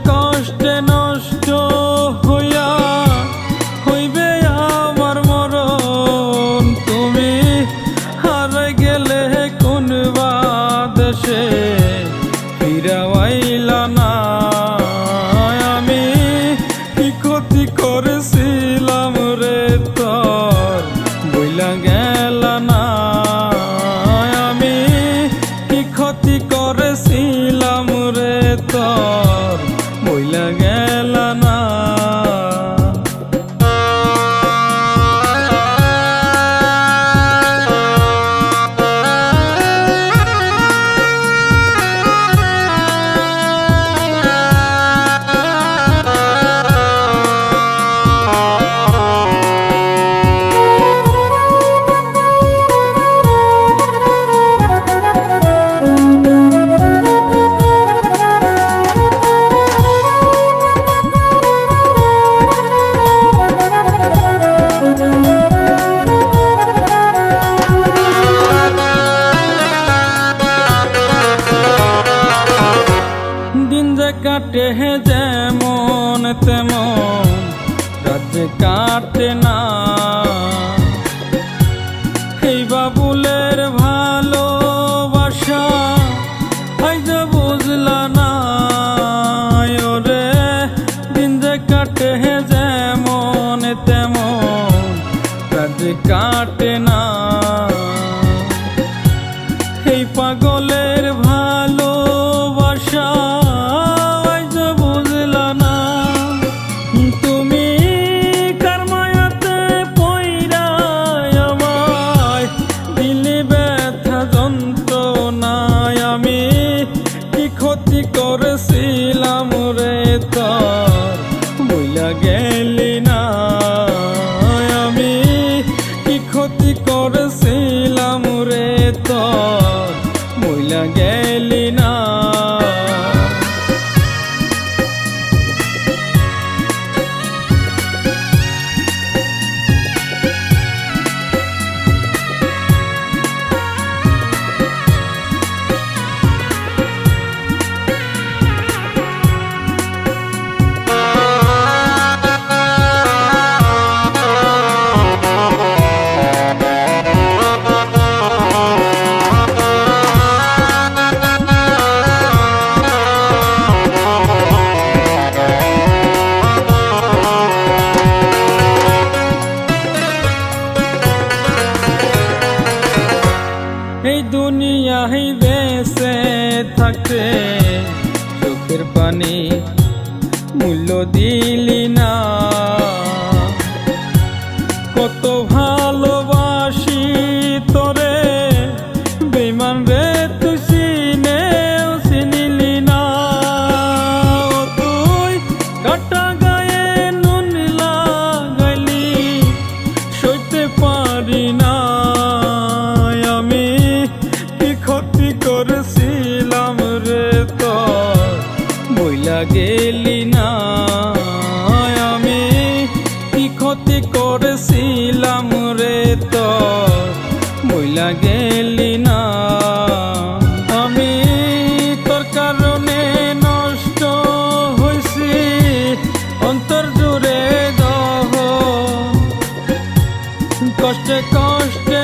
কষ্টে নষ্ট হইয়া হইবে আমার মরণ। তুমি হারাই গেলে কোন বাদেশে ফিরাইলা না। আমি কি ক্ষতি করেছিলাম রে তোর বইলা গেলা না। আমি কি ক্ষতি করেছিলাম রে তোর বইলা গেলা না। কাটে যেমন তেমন রাত কাটে না। এই বাবুলের ভালোবাসা আজ বুঝলা না। ওরে দিন যে কাটে যেমন তেমন রাত কাটে না। এই পাগলের ভালোবাসা ক্ষতি করেছিলাম রে তোর বইলা গেলি না। আমি কি ক্ষতি করেছিলাম রে তোর বইলা গেলি না। এই দুনিয়ায় বেঁচে থাকতে চোখের পানি মূল্য দিলি না। কত ভালোবাসি তোরে বেঈমান রে তুই চিনেও চিনিলি না। তুই কাটা গায়ে নুন লাগাইলি সইতে পারি না। ক্ষতি করেছিলাম রে তোর বইলা গেলি না। আমি কি ক্ষতি করেছিলাম রে তোর বইলা গেলি না। আমি তোর কারণে নষ্ট হইছি অন্তর জুড়ে দহ কষ্টে কষ্টে